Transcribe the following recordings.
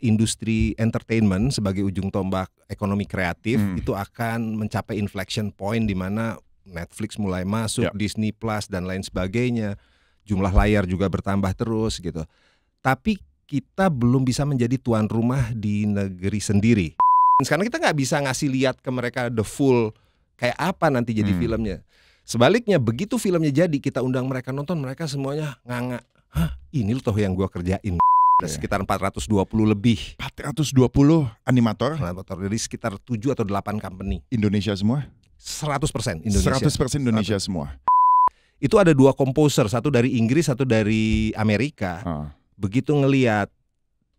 industri entertainment sebagai ujung tombak ekonomi kreatif itu akan mencapai inflection point di mana Netflix mulai masuk, Disney Plus dan lain sebagainya. Jumlah layar juga bertambah terus gitu. Tapi kita belum bisa menjadi tuan rumah di negeri sendiri. Sekarang kita nggak bisa ngasih lihat ke mereka the full kayak apa nanti jadi filmnya. Sebaliknya begitu filmnya jadi kita undang mereka nonton, mereka semuanya nganga. Hah, ini loh toh yang gua kerjain. Sekitar 420 lebih. 420 animator dari sekitar 7 atau 8 company. Indonesia semua? 100% Indonesia. 100% Indonesia semua. Itu ada 2 komposer, satu dari Inggris, satu dari Amerika. Begitu ngelihat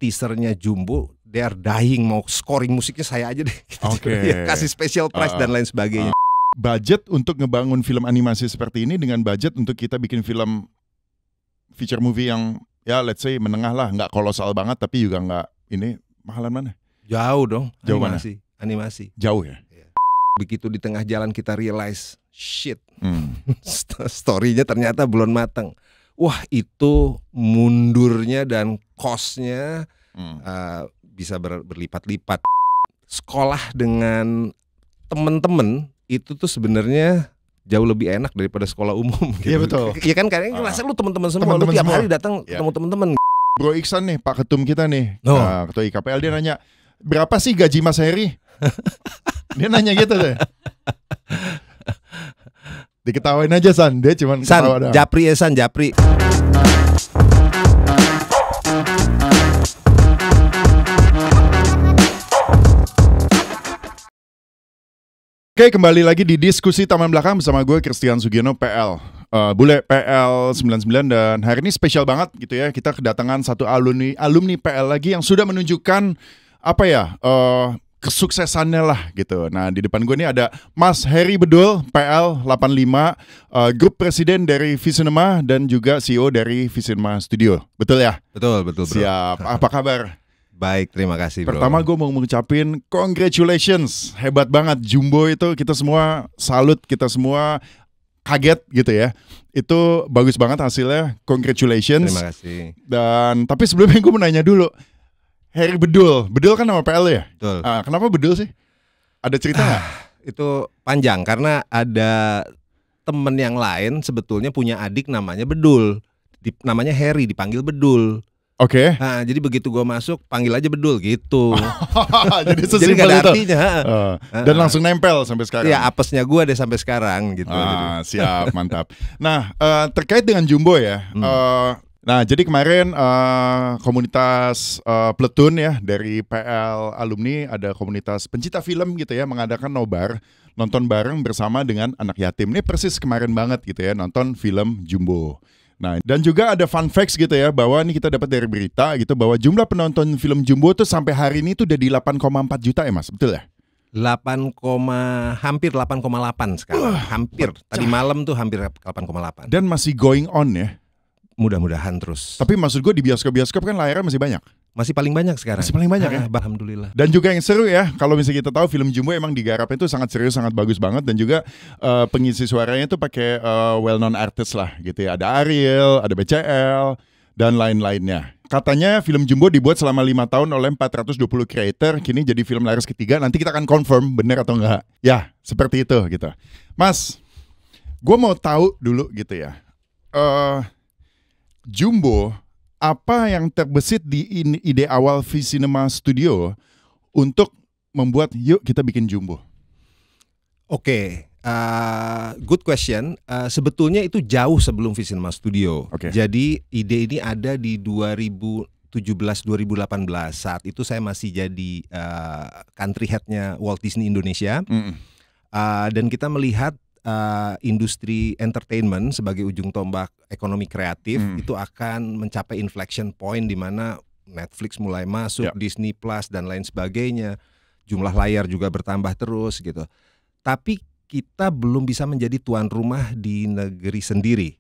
teasernya Jumbo, they are dying mau scoring musiknya saya aja deh. Ya, kasih special price dan lain sebagainya. Budget untuk ngebangun film animasi seperti ini dengan budget untuk kita bikin film feature movie yang ya let's say menengah lah, nggak kolosal banget tapi juga nggak ini, mahalan mana? Jauh dong. Jauh animasi. Jauh ya. Begitu di tengah jalan kita realize shit, storynya ternyata belum matang. Wah, itu mundurnya dan cost-nya bisa berlipat-lipat. Sekolah dengan temen-temen itu tuh sebenarnya jauh lebih enak daripada sekolah umum gitu. Iya betul. Iya kan kadang ngerasa lu teman-teman semua, lu tiap hari datang ketemu teman-teman. Bro Iksan nih, Pak Ketum kita nih, Ketua IKPL, dia nanya, berapa sih gaji Mas Heri? Dia nanya gitu deh. Diketawain aja San, dia cuman ketawa doang. Japri ya San, Japri. Oke, kembali lagi di diskusi Taman Belakang bersama gue Christian Sugiono PL. Bule PL 99 dan hari ini spesial banget gitu ya. Kita kedatangan satu alumni PL lagi yang sudah menunjukkan apa ya? Kesuksesannya lah gitu. Nah, di depan gue ini ada Mas Heri Bedul, PL 85, grup presiden dari Visinema dan juga CEO dari Visinema Studio. Betul ya? Betul bro. Siap. Apa kabar? Baik, terima kasih bro. Pertama gue mau mengucapin congratulations. Hebat banget Jumbo itu, kita semua salut, kita semua kaget gitu ya. Itu bagus banget hasilnya. Congratulations. Terima kasih. Dan tapi sebelumnya gue mau nanya dulu. Heri Bedul kan nama PL ya? Betul. Kenapa Bedul sih? Ada cerita nggak? Itu panjang karena ada temen yang lain sebetulnya punya adik namanya Bedul. Namanya Heri, dipanggil Bedul. Oke. Nah, jadi begitu gue masuk panggil aja Bedul gitu. Jadi gak ada itu artinya. Dan langsung nempel sampai sekarang. Ya apesnya gue deh sampai sekarang gitu. Siap, mantap. Nah, terkait dengan Jumbo ya. Nah, jadi kemarin komunitas Pletoon ya dari PL alumni, ada komunitas pencinta film gitu ya, mengadakan nobar nonton bareng bersama dengan anak yatim. Ini persis kemarin banget gitu ya, nonton film Jumbo. Nah, dan juga ada fun facts gitu ya, bahwa ini kita dapat dari berita gitu, bahwa jumlah penonton film Jumbo tuh sampai hari ini tuh udah di 8,4 juta ya Mas, betul ya? Hampir 8,8 sekarang. Hampir. Tadi malam tuh hampir 8,8. Dan masih going on ya? Mudah-mudahan terus. Tapi maksud gue di bioskop-bioskop kan layarnya masih banyak. Masih paling banyak sekarang. Masih paling banyak ya? Alhamdulillah. Dan juga yang seru ya, kalau misalnya kita tahu film Jumbo emang digarapnya itu sangat serius, sangat bagus banget. Dan juga pengisi suaranya itu pakai well known artist lah gitu ya. Ada Ariel, ada BCL, dan lain-lainnya. Katanya film Jumbo dibuat selama 5 tahun oleh 420 creator. Kini jadi film laris ketiga. Nanti kita akan confirm bener atau enggak. Ya, seperti itu gitu. Mas, gue mau tahu dulu gitu ya. Jumbo, apa yang terbesit di ide awal Visinema Studio untuk membuat yuk kita bikin Jumbo? Oke, good question. Sebetulnya itu jauh sebelum Visinema Studio. Jadi ide ini ada di 2017-2018. Saat itu saya masih jadi country headnya Walt Disney Indonesia. Dan kita melihat industri entertainment sebagai ujung tombak ekonomi kreatif itu akan mencapai inflection point di mana Netflix mulai masuk, Disney Plus dan lain sebagainya. Jumlah layar juga bertambah terus gitu. Tapi kita belum bisa menjadi tuan rumah di negeri sendiri.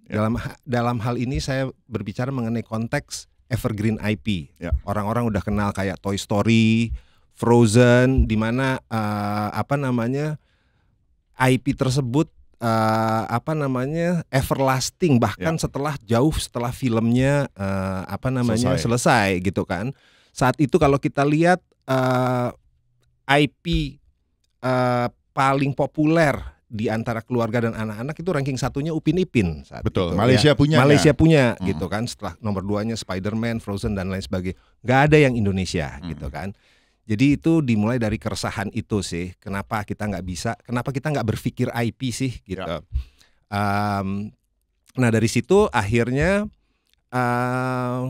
Dalam hal ini saya berbicara mengenai konteks evergreen IP. Orang-orang udah kenal kayak Toy Story, Frozen, di mana IP tersebut everlasting, bahkan jauh setelah filmnya selesai gitu kan. Saat itu kalau kita lihat IP paling populer di antara keluarga dan anak-anak itu ranking satunya Upin Ipin saat Betul, itu, Malaysia punya. Malaysia punya gitu kan. Setelah nomor 2-nya Spider-Man, Frozen dan lain sebagainya. Nggak ada yang Indonesia gitu kan. Jadi itu dimulai dari keresahan itu sih. Kenapa kita nggak berpikir IP sih gitu. Nah dari situ akhirnya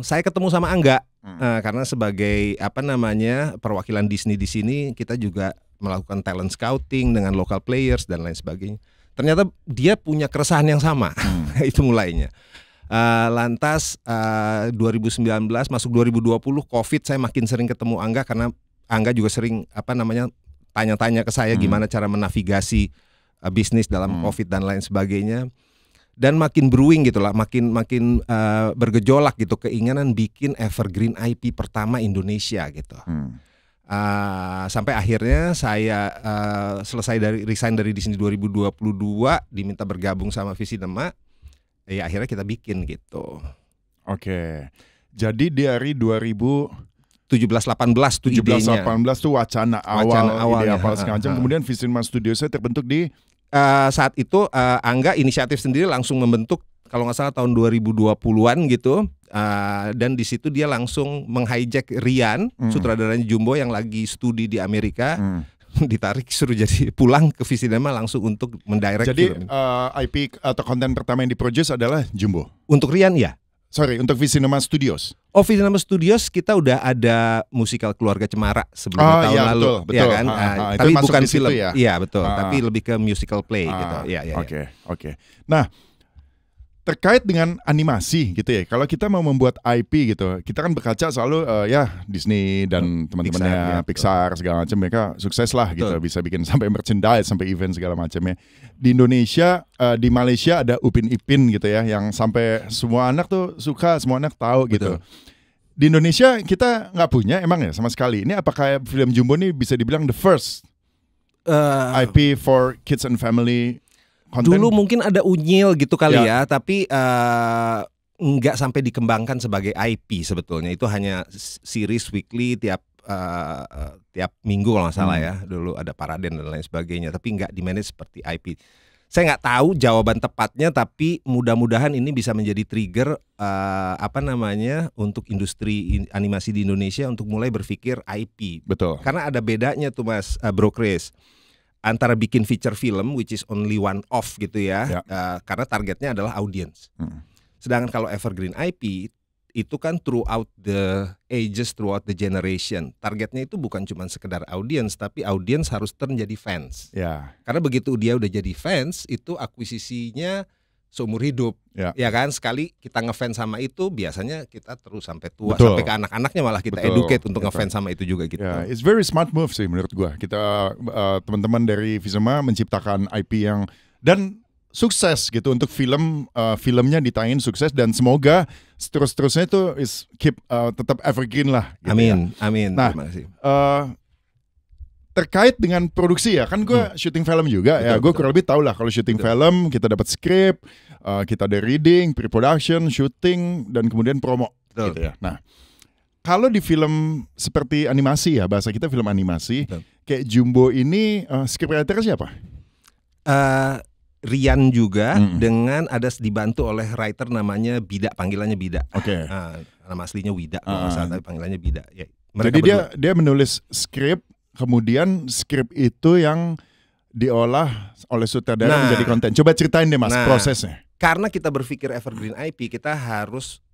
saya ketemu sama Angga. Karena sebagai perwakilan Disney di sini, kita juga melakukan talent scouting dengan local players dan lain sebagainya. Ternyata dia punya keresahan yang sama. Itu mulainya. Lantas 2019 masuk 2020 COVID, saya makin sering ketemu Angga karena Angga juga sering tanya-tanya ke saya gimana cara menavigasi bisnis dalam COVID dan lain sebagainya. Dan makin brewing gitu lah, makin bergejolak gitu keinginan bikin evergreen IP pertama Indonesia gitu. Sampai akhirnya saya resign dari Disney 2022, diminta bergabung sama Visinema. Ya akhirnya kita bikin gitu. Oke. Jadi dari 17-18 tuh idenya. 17-18 tuh wacana awal ide apa segala macam. Kemudian Visinema Studio saya terbentuk di saat itu Angga inisiatif sendiri langsung membentuk kalau nggak salah tahun 2020-an gitu. Dan di situ dia langsung meng-hijack Rian, sutradaranya Jumbo yang lagi studi di Amerika, ditarik suruh jadi pulang ke Visinema langsung untuk mendirect. Jadi IP atau konten pertama yang diproduce adalah Jumbo. Untuk Rian ya. Sorry, untuk Visinema Studios. Oh, Visinema Studios kita udah ada musikal Keluarga Cemara sebelumnya tahun lalu, betul. Ya kan? Tapi bukan film. Ya? Iya betul. Tapi lebih ke musical play gitu. Oke. Nah, terkait dengan animasi gitu ya. Kalau kita mau membuat IP gitu, kita kan berkaca selalu Disney dan teman-temannya Pixar segala macam, mereka sukses lah gitu, bisa bikin sampai merchandise, sampai event segala macamnya. Di Indonesia, di Malaysia ada Upin Ipin gitu ya, yang sampai semua anak tuh suka, semua anak tahu gitu. Di Indonesia kita nggak punya emang ya sama sekali. Ini apakah film Jumbo ini bisa dibilang the first IP for kids and family? Konten? Dulu mungkin ada Unyil gitu kali ya, tapi nggak sampai dikembangkan sebagai IP sebetulnya. Itu hanya series weekly tiap minggu kalau nggak salah ya. Dulu ada Paraden dan lain sebagainya, tapi nggak di-manage seperti IP. Saya nggak tahu jawaban tepatnya, tapi mudah-mudahan ini bisa menjadi trigger untuk industri animasi di Indonesia untuk mulai berpikir IP. Betul. Karena ada bedanya tuh Mas Bro Chris, antara bikin feature film which is only one off gitu ya. Karena targetnya adalah audience. Sedangkan kalau evergreen IP itu kan throughout the ages, throughout the generation. Targetnya itu bukan cuma sekedar audience, tapi audience harus turn jadi fans. Karena begitu dia udah jadi fans, itu akuisisinya seumur hidup. Ya kan, sekali kita ngefans sama itu biasanya kita terus sampai tua. Betul. Sampai ke anak-anaknya malah kita educate untuk ngefans sama itu juga gitu. It's very smart move sih menurut gua. Kita teman-teman dari Visinema menciptakan IP yang dan sukses gitu untuk filmnya ditayangin sukses, dan semoga terus-terusnya itu tetap evergreen lah gitu. Amin. Nah, terima kasih. Terkait dengan produksi ya, kan gue syuting film juga, gue kurang lebih tahu lah kalau syuting film kita dapat skrip, kita ada reading, pre-production, syuting, dan kemudian promo gitu ya. Nah, kalau di film seperti animasi ya, bahasa kita film animasi, kayak Jumbo ini scriptwriter siapa? Rian juga, dengan ada dibantu oleh writer namanya Bida, panggilannya Bida. Oke. Nama aslinya Wida, kalau nggak salah, tapi panggilannya Bida. Ya, jadi dia menulis skrip. Kemudian skrip itu yang diolah oleh sutradara menjadi konten. Coba ceritain deh Mas prosesnya. Karena kita berpikir evergreen IP, kita harus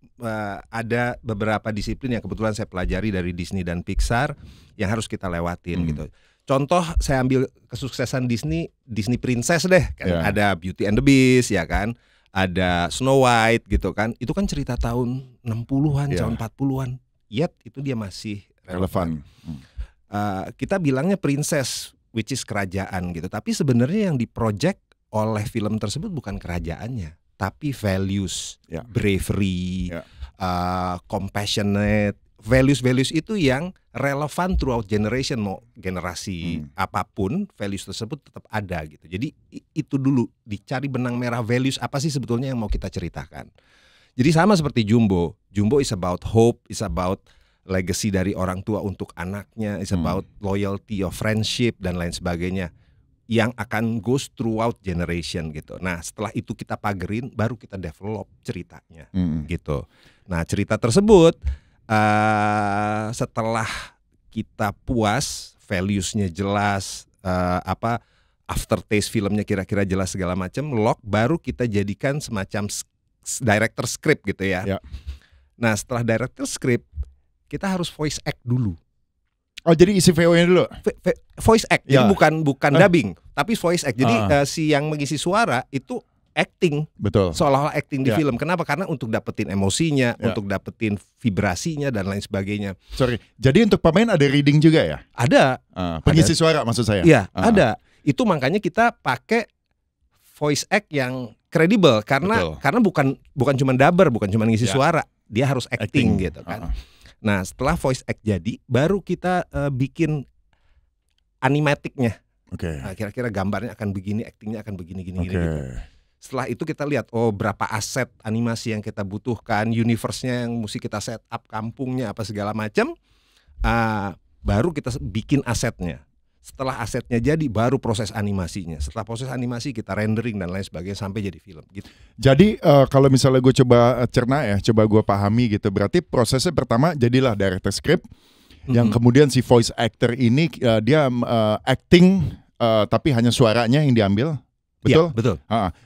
ada beberapa disiplin yang kebetulan saya pelajari dari Disney dan Pixar yang harus kita lewatin gitu. Contoh saya ambil kesuksesan Disney Princess deh, kan ada Beauty and the Beast ya kan, ada Snow White gitu kan. Itu kan cerita tahun 60-an, tahun 40-an. Yet itu dia masih relevan. Kita bilangnya princess, which is kerajaan gitu. Tapi sebenarnya yang diproject oleh film tersebut bukan kerajaannya, tapi values, bravery, compassionate, values itu yang relevan throughout generation, mau generasi apapun, values tersebut tetap ada gitu. Jadi itu dulu dicari benang merah, values apa sih sebetulnya yang mau kita ceritakan. Jadi sama seperti Jumbo is about hope, is about legacy dari orang tua untuk anaknya, it's about loyalty of friendship dan lain sebagainya yang akan goes throughout generation gitu. Nah setelah itu kita pagerin, baru kita develop ceritanya gitu. Nah cerita tersebut setelah kita puas, values-nya jelas, aftertaste filmnya kira-kira jelas segala macam, lock, baru kita jadikan semacam director script gitu ya. Nah setelah director script kita harus voice act dulu. Oh jadi isi VO-nya dulu? Voice act, jadi bukan dubbing, tapi voice act. Jadi si yang mengisi suara itu acting, betul. Seolah-olah acting di film. Kenapa? Karena untuk dapetin emosinya, untuk dapetin vibrasinya dan lain sebagainya. Sorry, jadi untuk pemain ada reading juga ya? Ada. Pengisi suara maksud saya? Iya, ada. Itu makanya kita pakai voice act yang kredibel karena bukan cuma dubber, bukan cuma ngisi suara, dia harus acting gitu kan. Nah, setelah voice act jadi, baru kita bikin animatiknya. Nah, kira-kira gambarnya akan begini, actingnya akan begini gitu. Setelah itu kita lihat berapa aset animasi yang kita butuhkan, universe-nya yang mesti kita set up, kampungnya apa segala macam. Baru kita bikin asetnya. Setelah asetnya jadi, baru proses animasinya. Setelah proses animasi kita rendering dan lain sebagainya sampai jadi film gitu. Jadi kalau misalnya gue coba cerna ya, coba gue pahami gitu, berarti prosesnya pertama jadilah director script, yang kemudian si voice actor ini dia acting tapi hanya suaranya yang diambil. Betul? Ya, betul.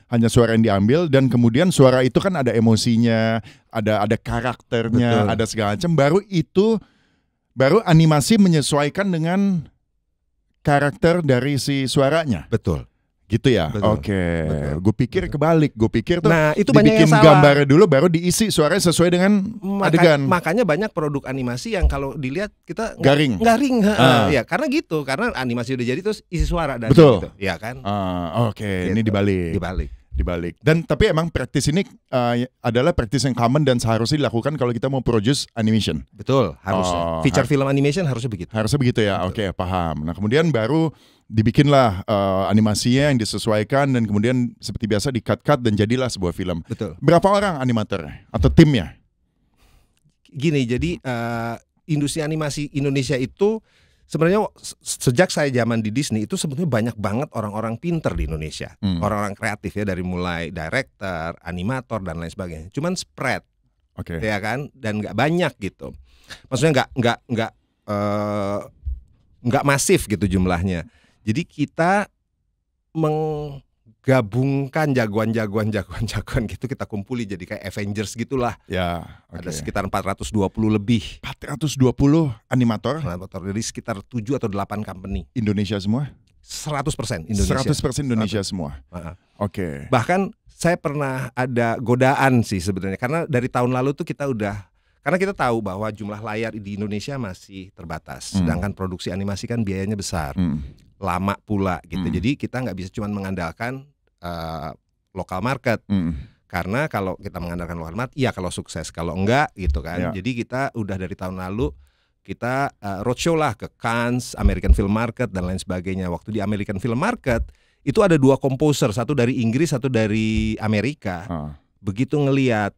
Hanya suara yang diambil, dan kemudian suara itu kan ada emosinya, ada karakternya, ada segala macam. Baru animasi menyesuaikan dengan karakter dari si suaranya. Betul. Gitu ya? Oke. Gue pikir kebalik. Gue pikir tuh itu banyak dibikin yang salah. Gambarnya dulu baru diisi suaranya sesuai dengan adegan. Makanya banyak produk animasi yang kalau dilihat kita garing. Ya karena gitu. Karena animasi udah jadi terus isi suara dan betul. Gitu. Ya kan? Oke. Ini dibalik. Dan tapi emang praktis ini adalah praktis yang common dan seharusnya dilakukan kalau kita mau produce animation. Betul, harusnya. Feature film animation harusnya begitu. Harusnya begitu ya. Oke, paham. Nah, kemudian baru dibikinlah animasinya yang disesuaikan, dan kemudian seperti biasa di-cut dan jadilah sebuah film. Betul. Berapa orang animatornya atau timnya? Gini, jadi industri animasi Indonesia itu sebenarnya sejak saya zaman di Disney itu sebetulnya banyak banget orang-orang pinter di Indonesia, orang-orang kreatif ya, dari mulai director, animator dan lain sebagainya. Cuman spread, ya kan, dan nggak banyak gitu. Maksudnya nggak masif gitu jumlahnya. Jadi kita menggabungkan jagoan gitu, kita kumpuli jadi kayak Avengers gitulah. Ya, ada sekitar 420 lebih. 420 animator dari sekitar 7 atau 8 company. Indonesia semua? 100% Indonesia. 100% Indonesia semua. Bahkan saya pernah ada godaan sih sebenarnya, karena dari tahun lalu tuh karena kita tahu bahwa jumlah layar di Indonesia masih terbatas, sedangkan produksi animasi kan biayanya besar, lama pula gitu. Jadi kita nggak bisa cuma mengandalkan lokal market, karena kalau kita mengandalkan lokal market, iya kalau sukses, kalau enggak gitu kan. Jadi kita udah dari tahun lalu kita roadshow lah ke Cannes, American Film Market dan lain sebagainya. Waktu di American Film Market itu ada 2 komposer, satu dari Inggris, satu dari Amerika. Begitu ngelihat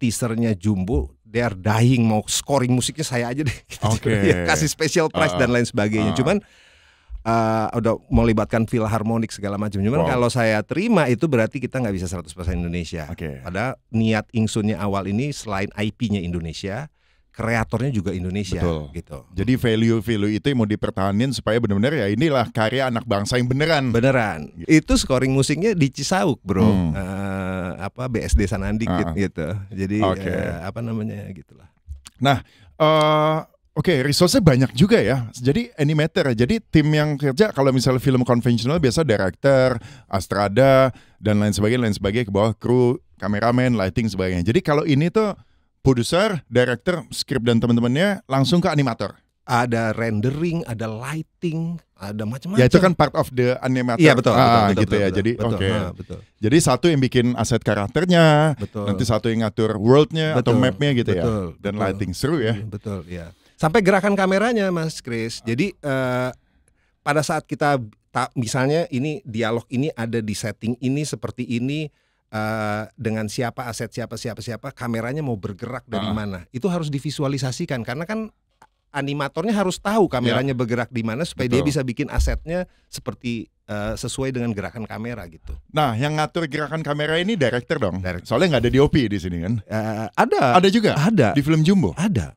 teasernya Jumbo, they are dying mau scoring musiknya saya aja deh. Gitu. Kasih special prize dan lain sebagainya. Cuman udah mau libatkan Philharmonic segala macam. Cuman kalau saya terima itu berarti kita nggak bisa 100% Indonesia. Padahal niat Ingsunnya awal ini selain IP-nya Indonesia, kreatornya juga Indonesia. Gitu. Jadi value itu yang mau dipertahanin supaya benar-benar ya inilah karya anak bangsa yang beneran. Itu scoring musiknya di Cisauk, bro. BSD Sanandik gitu. Jadi gitulah. Nah, resource-nya banyak juga ya. Jadi animator, jadi tim yang kerja kalau misalnya film konvensional biasa director, astrada dan lain sebagainya ke bawah kru, kameramen, lighting sebagainya. Jadi kalau ini tuh produser, director, script dan teman-temannya langsung ke animator. Ada rendering, ada lighting, ada macam-macam. Ya itu kan part of the animator. Iya betul. Jadi Jadi satu yang bikin aset karakternya, nanti satu yang ngatur worldnya atau mapnya gitu ya. Dan lighting seru ya. Betul ya. Sampai gerakan kameranya, Mas Chris. Jadi pada saat kita misalnya ini dialog ini ada di setting ini seperti ini, dengan siapa aset siapa, kameranya mau bergerak dari mana. Itu harus divisualisasikan karena kan animatornya harus tahu kameranya bergerak di mana supaya dia bisa bikin asetnya seperti sesuai dengan gerakan kamera gitu. Nah, yang ngatur gerakan kamera ini director dong. Soalnya nggak ada DOP di sini kan? Ada juga. Ada di film Jumbo. Ada.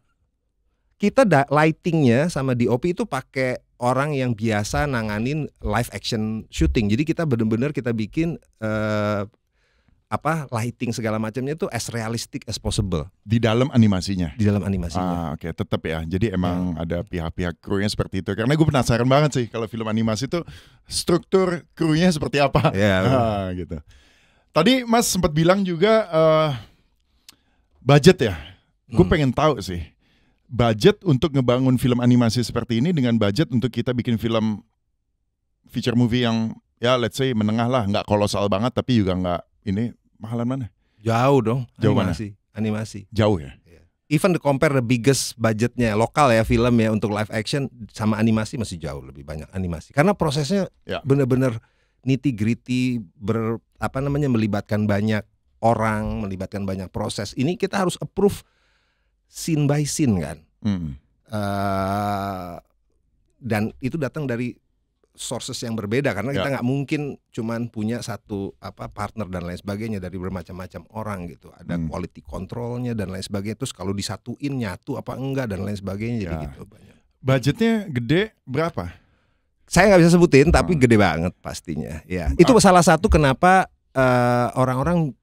Kita lightingnya sama DOP itu pakai orang yang biasa nanganin live action shooting. Jadi kita benar-benar kita bikin lighting segala macamnya itu as realistic as possible di dalam animasinya. Oke, tetap ya. Jadi emang ada pihak-pihak krunya seperti itu. Karena gue penasaran banget sih kalau film animasi itu struktur krunya seperti apa. Gitu. Tadi Mas sempat bilang juga budget ya. Gue pengen tahu sih budget untuk ngebangun film animasi seperti ini dengan budget untuk kita bikin film feature movie yang ya let's say menengah lah, nggak kolosal banget tapi juga nggak ini. Mahalan mana? Jauh dong. Jauh animasi. Jauh ya? Even compare the biggest budgetnya lokal ya film ya untuk live action sama animasi masih jauh lebih banyak animasi. Karena prosesnya benar-benar nitty-gritty melibatkan banyak orang, melibatkan banyak proses. Ini kita harus approve scene by scene kan. Dan itu datang dari sources yang berbeda karena kita nggak mungkin cuman punya satu partner dan lain sebagainya dari bermacam-macam orang gitu. Ada quality controlnya dan lain sebagainya. Terus kalau disatuin nyatu apa enggak dan lain sebagainya jadi gitu banyak. Budgetnya gede berapa? Saya nggak bisa sebutin tapi gede banget pastinya. Ya itu salah satu kenapa orang-orang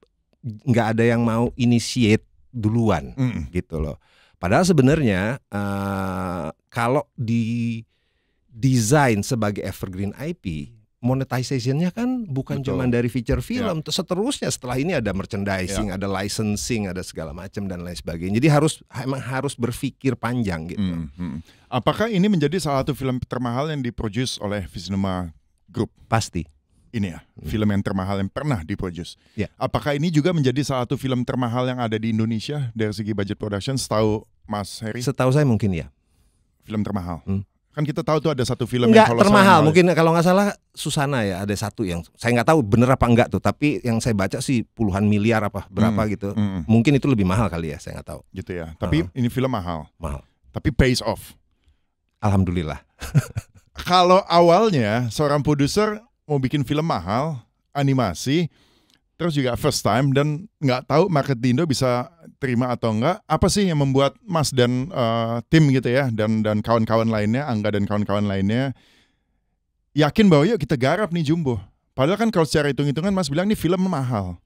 nggak ada yang mau initiate duluan gitu loh. Padahal sebenarnya kalau di desain sebagai evergreen IP, monetization-nya kan bukan cuma dari feature film, seterusnya setelah ini ada merchandising, ada licensing, ada segala macam dan lain sebagainya. Jadi emang harus berpikir panjang gitu. Apakah ini menjadi salah satu film termahal yang diproduce oleh Visinema Group? Pasti. Ini ya, film yang termahal yang pernah diproduce. Apakah ini juga menjadi salah satu film termahal yang ada di Indonesia dari segi budget production setahu Mas Heri? Setahu saya mungkin ya. Film termahal. Kan kita tahu tuh ada satu film yang termahal mungkin kalau nggak salah Susana ya, ada satu yang saya nggak tahu bener apa enggak tuh, tapi yang saya baca sih puluhan miliar apa berapa gitu. Mungkin itu lebih mahal kali ya, saya nggak tahu. Gitu ya. Tapi ini film mahal. Tapi pays off. Alhamdulillah. Kalau awalnya seorang produser mau bikin film mahal, animasi, terus juga first time dan nggak tahu market di Indo bisa terima atau enggak, apa sih yang membuat Mas dan tim gitu ya dan kawan-kawan lainnya, Angga dan kawan-kawan lainnya yakin bahwa yuk kita garap nih Jumbo. Padahal kan kalau secara hitung-hitungan Mas bilang nih film mahal.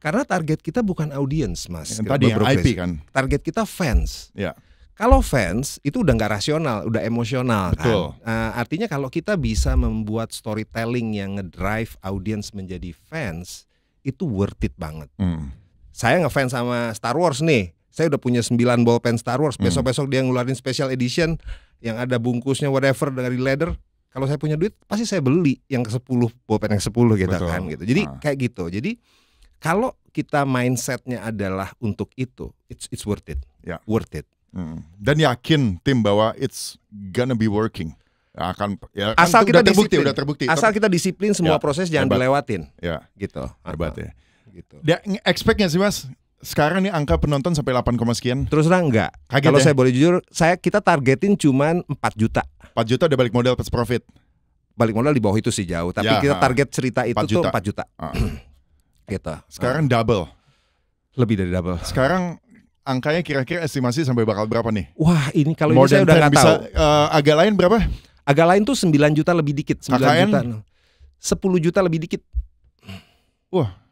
Karena target kita bukan audience Mas. Tadi yang IP kan. Target kita fans. Ya. Kalau fans itu udah nggak rasional, udah emosional. Betul. Kan. Artinya kalau kita bisa membuat storytelling yang ngedrive audience menjadi fans, itu worth it banget. Saya ngefans sama Star Wars nih. Saya udah punya 9 ballpen Star Wars. Besok-besok dia ngeluarin special edition yang ada bungkusnya whatever dari leather. Kalau saya punya duit pasti saya beli yang ke-10, ballpen yang 10 gitu. Betul. Kan gitu. Jadi kayak gitu. Jadi kalau kita mindsetnya adalah untuk itu, it's worth it. Worth it. Dan yakin tim bahwa it's gonna be working. Akan ya, asal kan kita udah terbukti. Asal kita disiplin semua proses jangan dilewatin. Gitu. Hebat ya. Gitu. Dia expect gak sih Mas? Sekarang nih angka penonton sampai 8, sekian. Terus terang enggak. Kalau saya boleh jujur, kita targetin cuman 4 juta. 4 juta udah balik modal plus profit. Balik modal di bawah itu sih jauh. Tapi kita target cerita itu 4 juta. Tuh 4 juta. Gitu. Sekarang double. Lebih dari double. Sekarang angkanya kira-kira estimasi sampai bakal berapa nih? Wah ini kalau ini saya udah gak tahu. Agak lain berapa? Agak lain tuh 9 juta lebih dikit. 9 KKN? juta. 10 juta lebih dikit. Wah.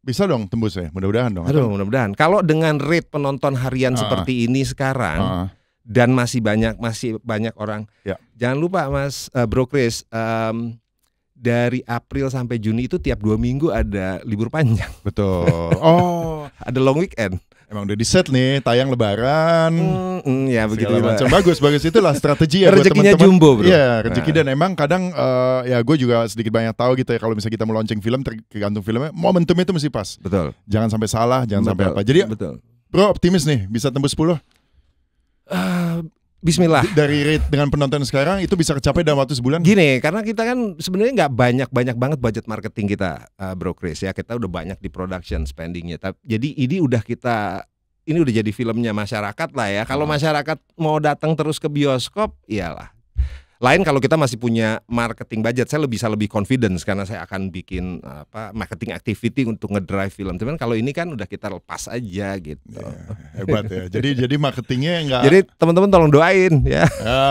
Bisa dong tembus ya, mudah-mudahan dong. Aduh, mudah-mudahan. Kalau dengan rate penonton harian seperti ini sekarang dan masih banyak orang. Jangan lupa Mas Bro Chris, dari April sampai Juni itu tiap 2 minggu ada libur panjang. Betul. Oh, ada long weekend. Emang udah di set nih, tayang Lebaran. Ya begitu. Macam bagus itulah strategi ya buat rezekinya teman-teman. Jumbo bro. Iya, rezeki dan emang kadang ya gue juga sedikit banyak tahu gitu ya kalau misalnya kita mau launching film tergantung filmnya, momentumnya itu mesti pas. Betul. Jangan sampai salah, jangan sampai apa. Jadi bro optimis nih bisa tembus 10? Bismillah. Dari rate dengan penonton sekarang itu bisa kecapai dalam waktu sebulan? Gini, karena kita kan sebenarnya nggak banyak banget budget marketing kita, Bro Chris ya. Kita udah banyak di production spendingnya. Jadi ini udah jadi filmnya masyarakat lah ya. Kalau masyarakat mau datang terus ke bioskop, iyalah. Lain kalau kita masih punya marketing budget, saya bisa lebih confidence karena saya akan bikin marketing activity untuk ngedrive film. Cuman kalau ini kan udah kita lepas aja gitu. Hebat ya. Jadi marketingnya enggak. Jadi teman-teman tolong doain ya.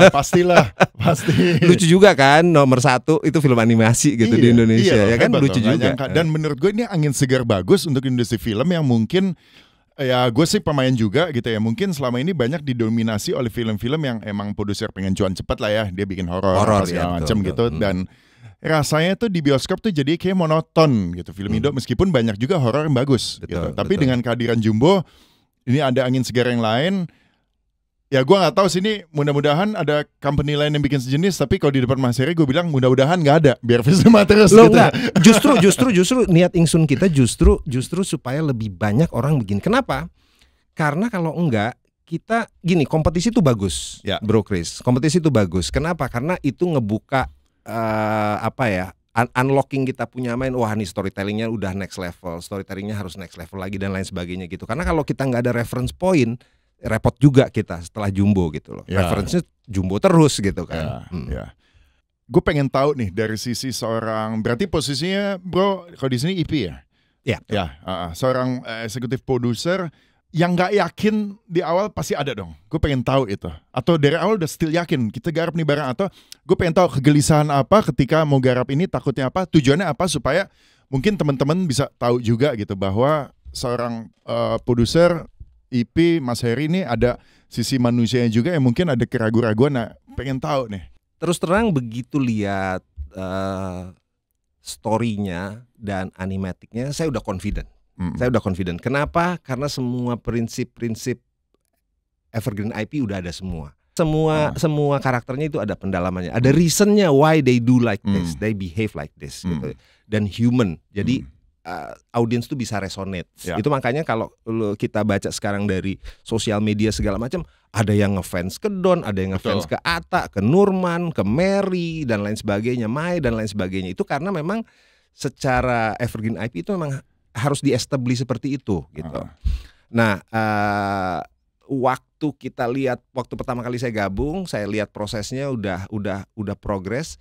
Pastilah, pasti. Lucu juga kan, nomor 1 itu film animasi gitu di Indonesia ya kan, lucu juga. Dan menurut gue ini angin segar bagus untuk industri film yang mungkin ya gue sih pemain juga gitu ya. Mungkin selama ini banyak didominasi oleh film-film yang emang produser pengen cuan cepat lah ya. Dia bikin horor segala macam gitu. Dan rasanya tuh di bioskop tuh jadi kayak monoton gitu film Indo. Meskipun banyak juga horor yang bagus gitu. Tapi dengan kehadiran Jumbo, ini ada angin segar yang lain. Ya gue gak tahu sih ini, mudah-mudahan ada company lain yang bikin sejenis. Tapi kalau di depan Mas Heri gue bilang mudah-mudahan gak ada, biar Visma terus loh, gitu. Enggak. Justru niat ingsun kita justru supaya lebih banyak orang begini. Kenapa? Karena kalau enggak, kita gini, kompetisi itu bagus ya. Bro Chris, kompetisi itu bagus. Kenapa? Karena itu ngebuka unlocking kita punya main. Wah nih storytellingnya udah next level, storytellingnya harus next level lagi dan lain sebagainya gitu. Karena kalau kita nggak ada reference point, repot juga kita setelah Jumbo gitu loh. Referensinya Jumbo terus gitu kan. Gue pengen tahu nih dari sisi seorang, berarti posisinya bro kalau di sini EP ya? Ya. Seorang eksekutif produser yang nggak yakin di awal pasti ada dong. Gue pengen tahu itu. Atau dari awal udah still yakin kita garap nih bareng, atau gue pengen tahu kegelisahan apa ketika mau garap ini, takutnya apa, tujuannya apa, supaya mungkin teman-teman bisa tahu juga gitu bahwa seorang produser EP Mas Heri ini ada sisi manusianya juga yang mungkin ada keraguan-raguan. Nah, pengen tahu nih. Terus terang begitu lihat story-nya dan animatiknya, saya udah confident. Saya udah confident. Kenapa? Karena semua prinsip-prinsip evergreen IP udah ada semua. Semua karakternya itu ada pendalamannya. Ada reasonnya why they do like this, they behave like this gitu. Dan human. Jadi audiens tuh bisa resonate. Itu makanya kalau kita baca sekarang dari sosial media segala macam, ada yang ngefans ke Don, ada yang ngefans ke Atta, ke Nurman, ke Mary dan lain sebagainya, Mai dan lain sebagainya. Itu karena memang secara evergreen IP itu memang harus di-establish seperti itu gitu. Nah, waktu kita lihat, waktu pertama kali saya gabung, saya lihat prosesnya udah progress,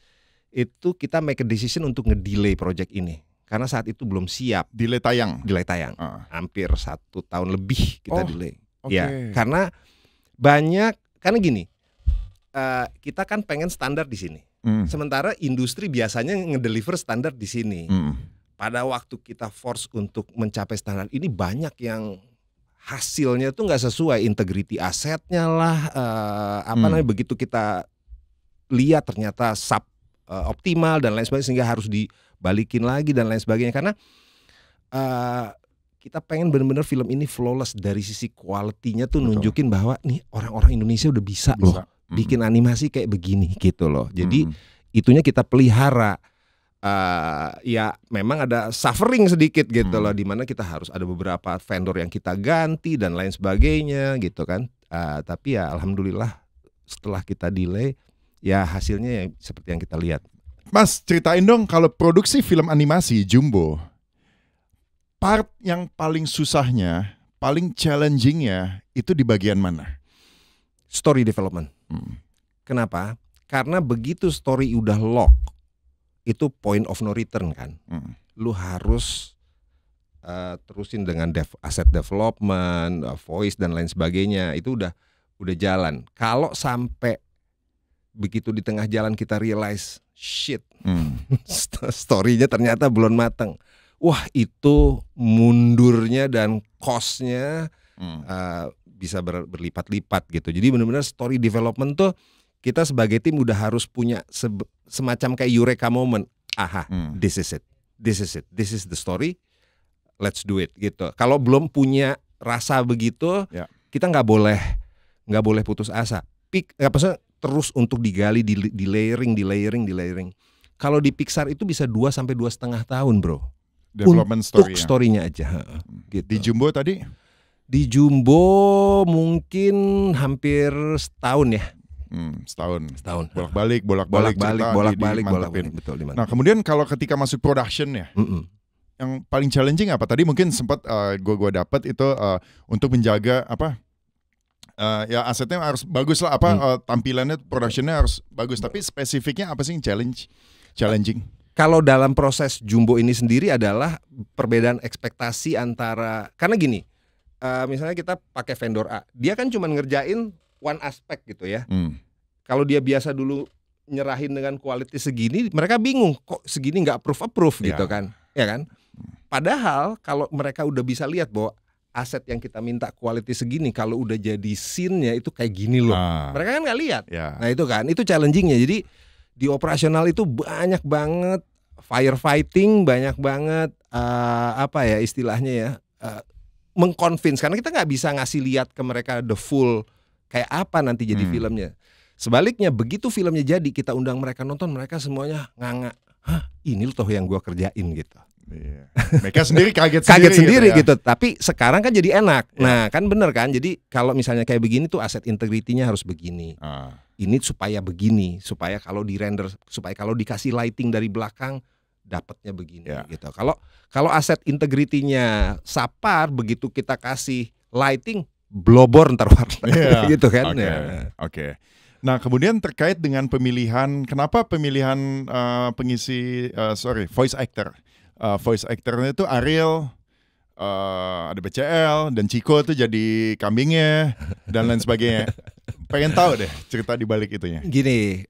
itu kita make a decision untuk ngedelay project ini. Karena saat itu belum siap. Delay tayang. Hampir 1 tahun lebih kita delay. Ya, karena karena gini, kita kan pengen standar di sini. Sementara industri biasanya ngedeliver standar di sini. Pada waktu kita force untuk mencapai standar ini, banyak yang hasilnya tuh nggak sesuai, integrity asetnya lah, begitu kita lihat ternyata optimal dan lain sebagainya, sehingga harus dibalikin lagi dan lain sebagainya. Karena kita pengen benar-benar film ini flawless dari sisi quality-nya tuh. Nunjukin bahwa nih orang-orang Indonesia udah bisa loh bikin animasi kayak begini gitu loh. Jadi itunya kita pelihara. Ya memang ada suffering sedikit gitu loh, dimana kita harus ada beberapa vendor yang kita ganti dan lain sebagainya gitu kan. Tapi ya alhamdulillah setelah kita delay, ya hasilnya ya seperti yang kita lihat. Mas, ceritain dong kalau produksi film animasi Jumbo, part yang paling susahnya, paling challengingnya itu di bagian mana? Story development. Kenapa? Karena begitu story udah lock, itu point of no return kan. Lu harus terusin dengan asset development, voice dan lain sebagainya. Itu udah jalan. Kalau sampai begitu di tengah jalan kita realize shit, story-nya ternyata belum matang. Wah, itu mundurnya dan cost-nya bisa berlipat-lipat gitu. Jadi benar-benar story development tuh kita sebagai tim udah harus punya semacam kayak eureka moment. This is it, this is the story, let's do it gitu. Kalau belum punya rasa begitu, kita nggak boleh putus asa. Terus untuk digali, di layering. Kalau di Pixar itu bisa 2 sampai 2,5 tahun, bro. Development untuk story-nya aja. Gitu. Di Jumbo tadi? Di Jumbo mungkin hampir setahun ya. Setahun. Bolak-balik, betul. Nah, kemudian kalau ketika masuk production ya, yang paling challenging apa? Tadi mungkin sempat gue dapat itu untuk menjaga ya asetnya harus bagus lah, tampilannya, productionnya harus bagus. Tapi spesifiknya apa sih yang challenging? Kalau dalam proses Jumbo ini sendiri adalah perbedaan ekspektasi antara, karena gini, misalnya kita pakai vendor A, dia kan cuma ngerjain one aspek gitu ya. Kalau dia biasa dulu nyerahin dengan quality segini, mereka bingung kok segini nggak approve gitu kan, ya kan? Padahal kalau mereka udah bisa lihat bahwa aset yang kita minta quality segini, kalau udah jadi scene-nya itu kayak gini loh, mereka kan nggak lihat. Nah itu kan, itu challenging-nya. Jadi di operasional itu banyak banget firefighting, banyak banget istilahnya ya, mengconvince, karena kita nggak bisa ngasih lihat ke mereka the full kayak apa nanti jadi filmnya. Sebaliknya begitu filmnya jadi, kita undang mereka nonton, mereka semuanya nganga, hah ini loh toh yang gua kerjain gitu. Iya. Mereka sendiri kaget sendiri gitu. Tapi sekarang kan jadi enak. Nah kan bener kan. Jadi kalau misalnya kayak begini tuh aset integrity-nya harus begini. Ini supaya begini, supaya kalau di render, supaya kalau dikasih lighting dari belakang dapatnya begini gitu. Kalau aset integrity-nya sapar, begitu kita kasih lighting blobor ntar warna gitu kan. Oke. Nah, kemudian terkait dengan pemilihan, kenapa pemilihan voice actor? Voice actornya itu Ariel, ada BCL dan Chico tuh jadi kambingnya dan lain sebagainya. Pengen tahu deh cerita di balik itunya. Gini,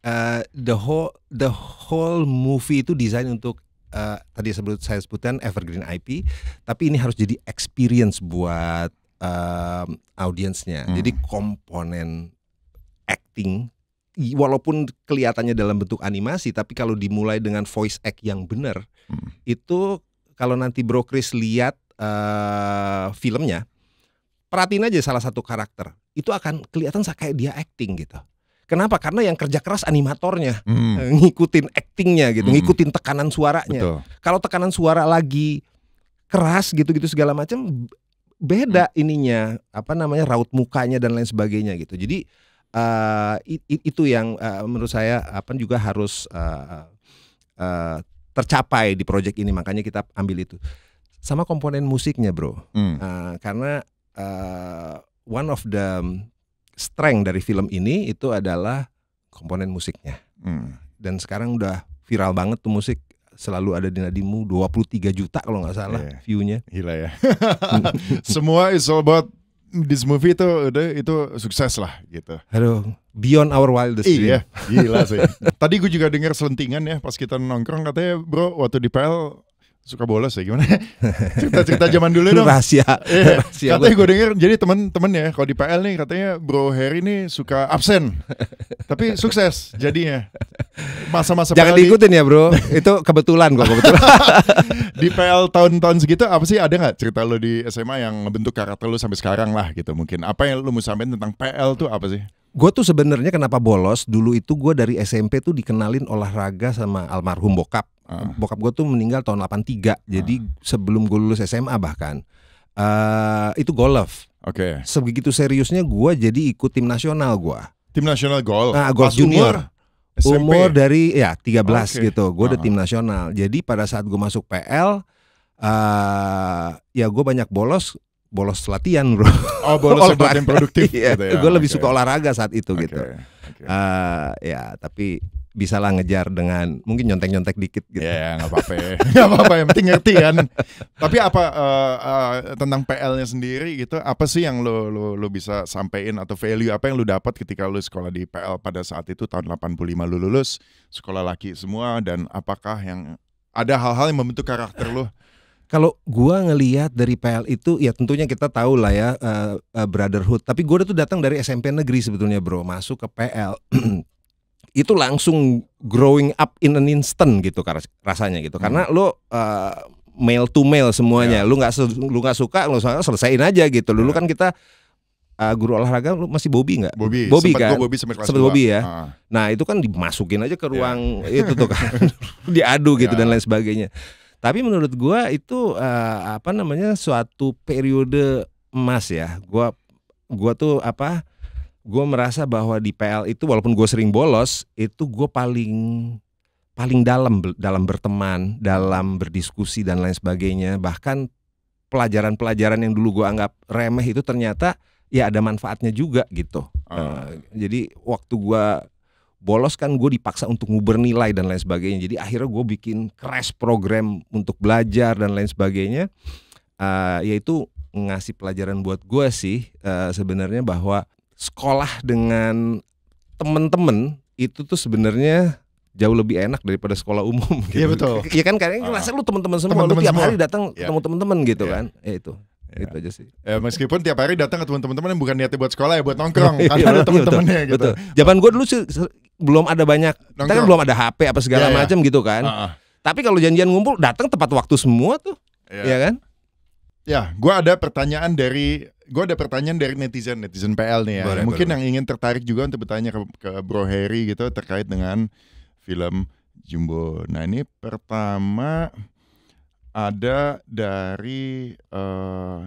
the whole movie itu desain untuk tadi saya sebutkan evergreen IP, tapi ini harus jadi experience buat audiensnya. Jadi komponen acting, walaupun kelihatannya dalam bentuk animasi, tapi kalau dimulai dengan voice act yang benar, itu kalau nanti Bro Chris lihat filmnya, perhatiin aja salah satu karakter, itu akan kelihatan kayak dia acting gitu. Kenapa? Karena yang kerja keras animatornya, ngikutin actingnya gitu, ngikutin tekanan suaranya. Kalau tekanan suara lagi keras gitu-gitu segala macam, beda ininya, raut mukanya dan lain sebagainya gitu. Jadi itu yang menurut saya juga harus tercapai di proyek ini, makanya kita ambil itu. Sama komponen musiknya bro, karena one of the strength dari film ini itu adalah komponen musiknya. Dan sekarang udah viral banget tuh musik, selalu ada di Nadimu, 23 juta kalau nggak salah view-nya. Gila ya. Semua is all about this movie itu sukses lah gitu. Aduh, beyond our wildest dream. Iya, gila sih. Tadi gue juga dengar selentingan ya pas kita nongkrong, katanya bro waktu di PL suka bolos ya, gimana? Cerita-cerita zaman dulu dong. Rahasia. Katanya gue denger, jadi temen-temen ya kalau di PL nih katanya Bro Harry nih suka absen, tapi sukses jadinya. Masa-masa jangan PL diikutin ya bro, itu kebetulan kok. Di PL tahun-tahun segitu apa sih, ada nggak cerita lo di SMA yang ngebentuk karakter lo sampai sekarang lah gitu mungkin? Apa yang lo mau sampaikan tentang PL tuh apa sih? Gue tuh sebenarnya kenapa bolos, dulu itu gue dari SMP tuh dikenalin olahraga sama almarhum bokap. Bokap gue tuh meninggal tahun 83, jadi sebelum gue lulus SMA bahkan itu golf. Sebegitu seriusnya gue jadi ikut tim nasional gue. Tim nasional golf? Nah, golf junior. Umur dari 13 gitu, gue udah tim nasional. Jadi pada saat gue masuk PL, ya gue banyak bolos latihan bro. Oh bolos buat yang produktif gitu ya. Gue lebih suka olahraga saat itu gitu. Ya tapi bisa lah ngejar dengan mungkin nyontek-nyontek dikit gitu. Ya nggak apa-apa, nggak apa-apa, yang penting ngerti kan. Tapi apa tentang PL-nya sendiri gitu? Apa sih yang lo bisa sampein atau value apa yang lo dapat ketika lo sekolah di PL pada saat itu tahun 85 lo lulus sekolah laki semua, dan apakah yang ada hal-hal yang membentuk karakter lo? Kalau gua ngelihat dari PL itu ya tentunya kita tahu lah ya brotherhood. Tapi gua tuh datang dari SMP negeri sebetulnya bro, masuk ke PL. Itu langsung growing up in an instant gitu rasanya gitu. Karena lo male to male semuanya. Lu nggak suka lu selesaiin aja gitu. Dulu kan kita guru olahraga, lu masih Bobby nggak? Bobby kan? Sempat Bobby ya. Nah itu kan dimasukin aja ke ruang itu tuh kan. Diadu gitu dan lain sebagainya. Tapi menurut gua itu suatu periode emas ya. Gua tuh gue merasa bahwa di PL itu walaupun gue sering bolos, itu gue paling dalam berteman, dalam berdiskusi dan lain sebagainya. Bahkan pelajaran-pelajaran yang dulu gue anggap remeh itu ternyata ya ada manfaatnya juga gitu. Jadi waktu gue bolos kan gue dipaksa untuk nguber nilai dan lain sebagainya. Jadi akhirnya gue bikin crash program untuk belajar dan lain sebagainya. Yaitu ngasih pelajaran buat gue sih sebenarnya bahwa sekolah dengan temen-temen itu tuh sebenarnya jauh lebih enak daripada sekolah umum. Gitu. Iya betul. Iya kan karena ngerasa lu teman-teman semua, lu tiap hari datang ketemu teman-teman gitu kan. Itu aja sih. Meskipun tiap hari datang ke teman-teman yang bukan niatnya buat sekolah ya, buat nongkrong. Karena ada teman-temannya gitu. Betul. Zaman gue dulu belum ada banyak, kita kan belum ada HP apa segala macam gitu kan. Tapi kalau janjian ngumpul datang tepat waktu semua tuh, ya kan? Ya, gue ada pertanyaan dari netizen PL nih ya. Boleh, mungkin boleh. yang ingin tertarik juga untuk bertanya ke Bro Heri gitu terkait dengan film Jumbo. Nah ini pertama ada dari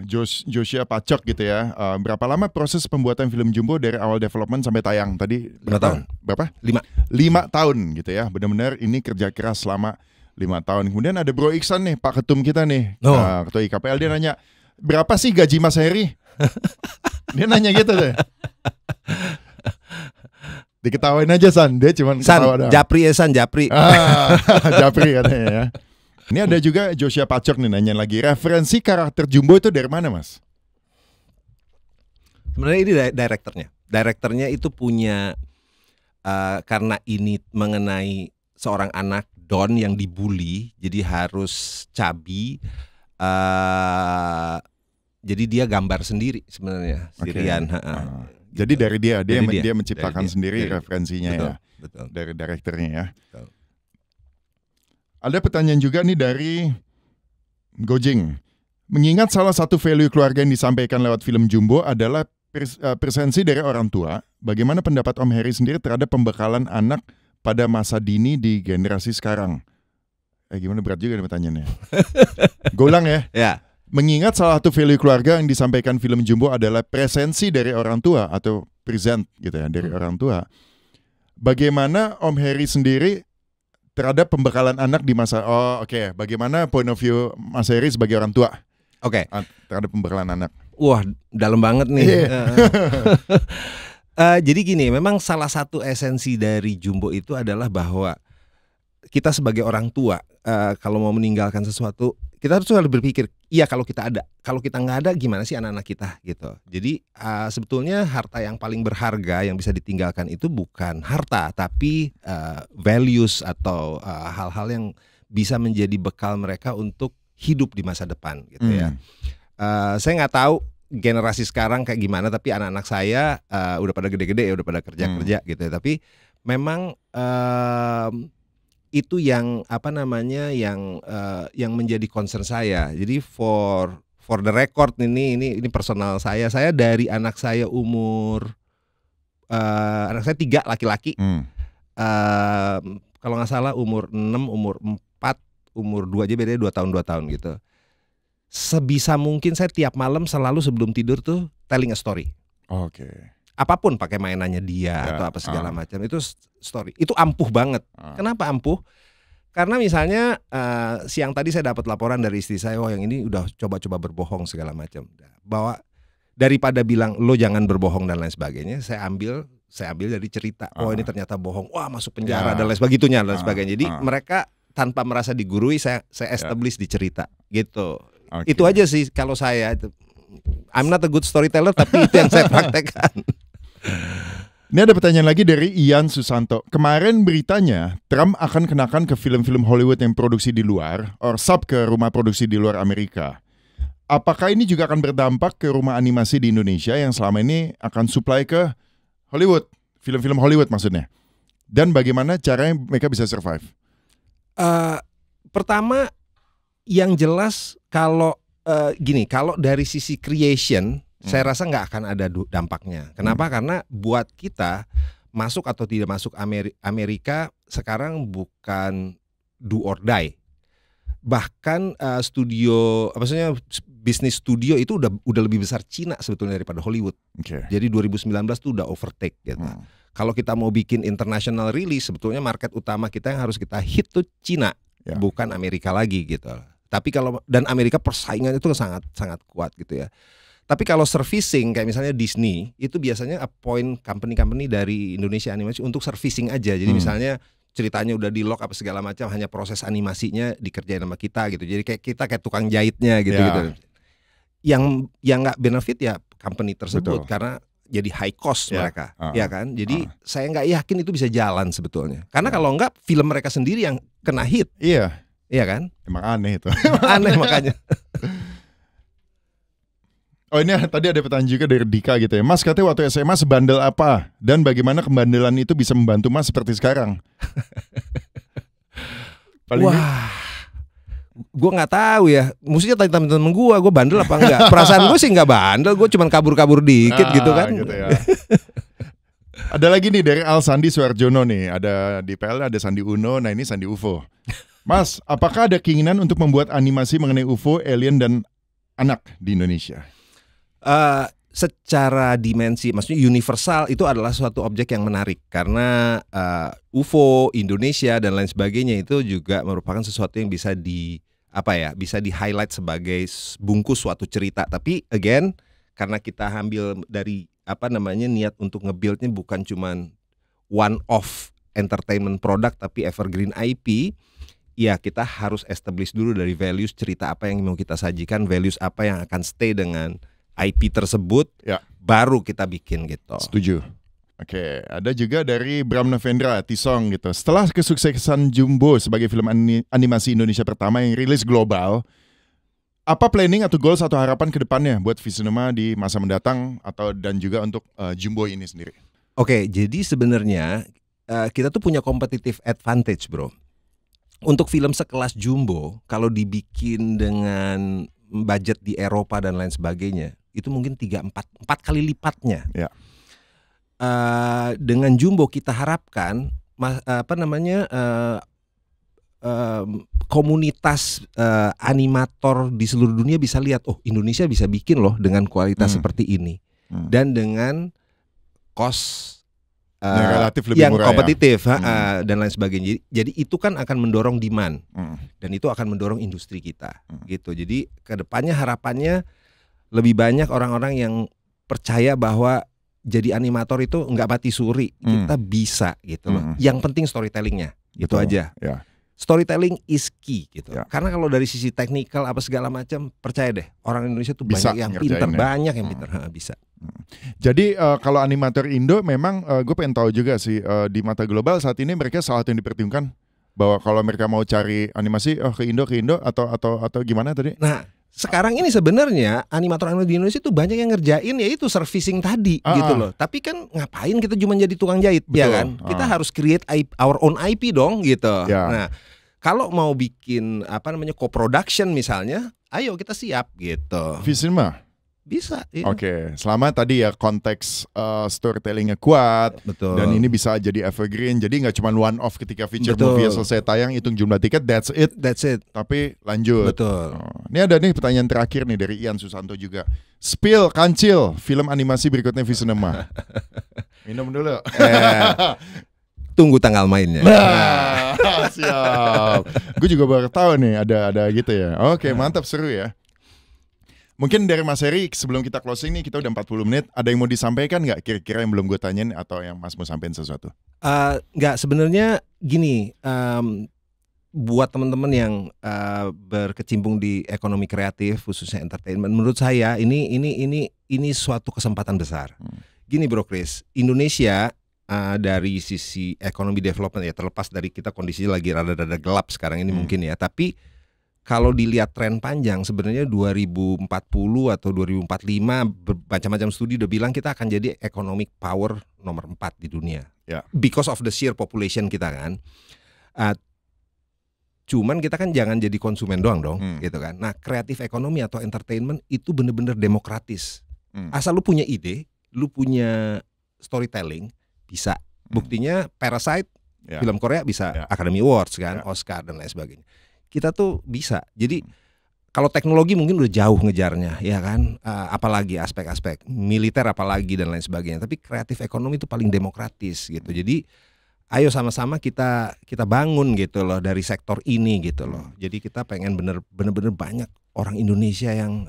Joshua Pacok gitu ya. Berapa lama proses pembuatan film Jumbo dari awal development sampai tayang? Tadi tahun? Berapa? 5 tahun gitu ya. Benar-benar ini kerja keras selama 5 tahun. Kemudian ada Bro Iksan nih, Pak Ketum kita nih, Ketua IKPL, dia nanya, berapa sih gaji Mas Heri? Dia nanya gitu deh. Diketawain aja San, dia cuma ketawa doang. Japri. Japri katanya ya. Ini ada juga Joshua Pacok nih nanya lagi, referensi karakter Jumbo itu dari mana Mas? Sebenarnya ini direkturnya itu punya karena ini mengenai seorang anak Don yang dibully, jadi harus cabi. Jadi dia gambar sendiri sebenarnya, Rian. Jadi dari dia menciptakan sendiri referensinya. Betul, ya. Betul. Dari direkturnya ya. Betul. Ada pertanyaan juga nih dari Gojing. Mengingat salah satu value keluarga yang disampaikan lewat film Jumbo adalah presensi dari orang tua, bagaimana pendapat Om Heri sendiri terhadap pembekalan anak pada masa dini di generasi sekarang? Gimana, berat juga nih pertanyaannya. Gue ulang ya. Ya. Mengingat salah satu value keluarga yang disampaikan film Jumbo adalah presensi dari orang tua atau present gitu ya dari orang tua. Bagaimana Om Heri sendiri terhadap pembekalan anak di masa bagaimana point of view Mas Heri sebagai orang tua? Oke. Terhadap pembekalan anak. Wah, dalam banget nih. Jadi gini, memang salah satu esensi dari Jumbo itu adalah bahwa kita sebagai orang tua, kalau mau meninggalkan sesuatu, kita harus berpikir, iya kalau kita ada, kalau kita nggak ada, gimana sih anak-anak kita gitu. Jadi sebetulnya harta yang paling berharga yang bisa ditinggalkan itu bukan harta, tapi values atau hal-hal yang bisa menjadi bekal mereka untuk hidup di masa depan gitu ya. Saya nggak tahu generasi sekarang kayak gimana, tapi anak-anak saya udah pada gede-gede ya, udah pada kerja-kerja gitu ya. Tapi memang itu yang yang menjadi concern saya. Jadi for the record ini personal saya dari anak saya umur anak saya 3 laki-laki. Kalau nggak salah umur 6, umur 4, umur 2 aja bedanya 2 tahun gitu. Sebisa mungkin saya tiap malam selalu sebelum tidur tuh telling a story. Oke. Apapun, pakai mainannya dia atau apa segala macam, itu story. Itu ampuh banget. Kenapa ampuh? Karena misalnya siang tadi saya dapat laporan dari istri saya, yang ini udah coba-coba berbohong segala macam. Bahwa daripada bilang lo jangan berbohong dan lain sebagainya, saya ambil dari cerita. Ini ternyata bohong. Wah, masuk penjara dan lain sebagainya dan sebagainya. Jadi mereka tanpa merasa digurui, saya establish di cerita gitu. Itu aja sih kalau saya. I'm not a good storyteller, tapi itu yang saya praktekkan. Ini ada pertanyaan lagi dari Ian Susanto. Kemarin beritanya Trump akan kenakan ke film-film Hollywood yang produksi di luar, or sub ke rumah produksi di luar Amerika. Apakah ini juga akan berdampak ke rumah animasi di Indonesia yang selama ini akan supply ke Hollywood, film-film Hollywood maksudnya? Dan bagaimana caranya mereka bisa survive? Pertama, yang jelas kalau kalau dari sisi creation, saya rasa nggak akan ada dampaknya. Kenapa? Karena buat kita masuk atau tidak masuk Amerika sekarang bukan do or die. bahkan studio, maksudnya bisnis studio itu udah lebih besar Cina sebetulnya daripada Hollywood. Jadi 2019 tuh udah overtake gitu. Kalau kita mau bikin international release, sebetulnya market utama kita yang harus kita hit tuh Cina, bukan Amerika lagi gitu. Tapi kalau dan Amerika persaingannya itu sangat kuat gitu ya. Tapi kalau servicing kayak misalnya Disney itu biasanya appoint company dari Indonesia Animasi untuk servicing aja. Jadi misalnya ceritanya udah di lock apa segala macam, hanya proses animasinya dikerjain sama kita gitu. Jadi kayak kita kayak tukang jahitnya gitu. Yang nggak benefit ya company tersebut. Betul. Karena jadi high cost mereka, ya kan. Jadi saya nggak yakin itu bisa jalan sebetulnya. Karena kalau nggak film mereka sendiri yang kena hit. Iya kan. Emang aneh itu. Aneh makanya. Oh ini tadi ada pertanyaan juga dari Dika gitu ya. Mas katanya waktu SMA sebandel apa? Dan bagaimana kebandelan itu bisa membantu Mas seperti sekarang? Wah, gue nggak tahu ya. Mestinya tanya temen-temen gue bandel apa enggak? Perasaan gue sih nggak bandel. Gue cuma kabur-kabur dikit gitu kan. Gitu ya. Ada lagi nih dari Al Sandi Suarjono nih. Ada di PL ada Sandi Uno. Nah ini Sandi UFO. Mas, apakah ada keinginan untuk membuat animasi mengenai UFO, alien dan anak di Indonesia? Secara dimensi, maksudnya universal itu adalah suatu objek yang menarik karena UFO, Indonesia dan lain sebagainya itu juga merupakan sesuatu yang bisa bisa di highlight sebagai bungkus suatu cerita. Tapi again, karena kita ambil dari niat untuk nge-buildnya bukan cuman one off entertainment product tapi evergreen IP. Ya kita harus establish dulu dari values cerita apa yang mau kita sajikan, values apa yang akan stay dengan IP tersebut, baru kita bikin gitu. Setuju. Oke, ada juga dari Bram Novendra, Tisong gitu. Setelah kesuksesan Jumbo sebagai film animasi Indonesia pertama yang rilis global, apa planning atau goals atau harapan ke depannya buat Visinema di masa mendatang dan juga untuk Jumbo ini sendiri? Oke, jadi sebenarnya kita tuh punya competitive advantage, bro. Untuk film sekelas Jumbo, kalau dibikin dengan budget di Eropa dan lain sebagainya, itu mungkin 3-4 kali lipatnya. Dengan Jumbo kita harapkan komunitas animator di seluruh dunia bisa lihat, oh Indonesia bisa bikin loh dengan kualitas seperti ini dan dengan cost yang relatif lebih yang murah kompetitif dan lain sebagainya. Jadi itu kan akan mendorong demand dan itu akan mendorong industri kita gitu. Jadi kedepannya harapannya lebih banyak orang-orang yang percaya bahwa jadi animator itu nggak mati suri, kita bisa gitu loh. Yang penting storytellingnya, gitu aja. Storytelling is key gitu. Karena kalau dari sisi teknikal apa segala macam, percaya deh orang Indonesia tuh bisa banyak yang pintar, banyak yang pintar, bisa. Jadi kalau animator Indo memang gue pengen tahu juga sih di mata global saat ini mereka salah satu yang dipertimbangkan bahwa kalau mereka mau cari animasi ke Indo atau gimana tadi? Nah, sekarang ini sebenarnya animator di Indonesia tuh banyak yang ngerjain yaitu servicing tadi gitu loh. Tapi kan ngapain kita cuma jadi tukang jahit, ya kan? Kita harus create our own IP dong gitu. Nah, kalau mau bikin co-production misalnya, ayo kita siap gitu. Visinema bisa. Iya. Oke, selama tadi ya konteks storytellingnya kuat, betul. Dan ini bisa jadi evergreen, jadi nggak cuma one off ketika feature movie selesai tayang hitung jumlah tiket, that's it. Tapi lanjut. Betul. Ini ada nih pertanyaan terakhir nih dari Ian Susanto juga. Spill Kancil, film animasi berikutnya Visinema. Minum dulu. Tunggu tanggal mainnya. Siap. Gue juga baru tahu nih ada gitu ya. Oke, mantap, seru ya. Mungkin dari Mas Heri sebelum kita closing nih, kita udah 40 menit. Ada yang mau disampaikan nggak kira-kira yang belum gue tanyain atau yang Mas mau sampaikan sesuatu? Nggak, sebenarnya gini, buat teman-teman yang berkecimpung di ekonomi kreatif khususnya entertainment, menurut saya ini suatu kesempatan besar. Gini Bro Chris, Indonesia dari sisi ekonomi development ya, terlepas dari kita kondisinya lagi rada-rada gelap sekarang ini mungkin ya, tapi kalau dilihat tren panjang sebenarnya 2040 atau 2045 macam-macam studi udah bilang kita akan jadi economic power nomor 4 di dunia. Because of the sheer population kita kan. Cuman kita kan jangan jadi konsumen doang dong gitu kan. Nah, kreatif ekonomi atau entertainment itu bener-bener demokratis. Asal lu punya ide, lu punya storytelling, bisa. Buktinya Parasite film Korea bisa Academy Awards kan, Oscar dan lain sebagainya. kita tuh bisa. Jadi kalau teknologi mungkin udah jauh ngejarnya, ya kan? Apalagi aspek-aspek militer, apalagi dan lain sebagainya. Tapi kreatif ekonomi itu paling demokratis gitu. Jadi ayo sama-sama kita bangun gitu loh dari sektor ini gitu loh. Jadi kita pengen bener-bener banyak orang Indonesia yang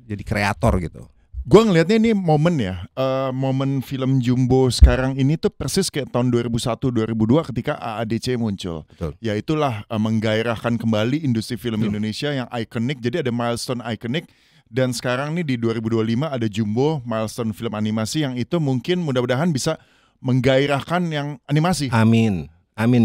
jadi kreator gitu. Gue ngelihatnya ini momen ya, momen film Jumbo sekarang ini tuh persis kayak tahun 2001-2002 ketika AADC muncul. Betul. Ya itulah menggairahkan kembali industri film Indonesia yang ikonik. Jadi ada milestone ikonik. Dan sekarang nih di 2025 ada Jumbo, milestone film animasi yang itu mungkin mudah-mudahan bisa menggairahkan yang animasi. Amin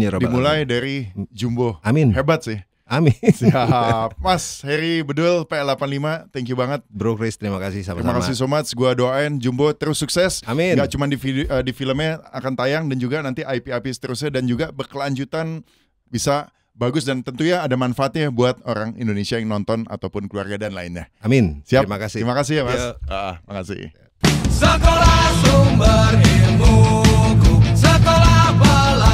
ya Rabbal Dimulai Alamin. dari Jumbo. Amin. Hebat sih. Amin. Siap. Mas Heri Bedul PL85, thank you banget. Bro Chris, terima kasih sama-sama. Terima kasih so much. Gua doain Jumbo terus sukses. Amin. Gak cuma di filmnya akan tayang dan juga nanti IP seterusnya dan juga berkelanjutan bisa bagus dan tentunya ada manfaatnya buat orang Indonesia yang nonton ataupun keluarga dan lainnya. Amin. Siap. Terima kasih. Terima kasih ya Mas. Yuk. Makasih. Sekolah sumber ilmuku, sekolah bala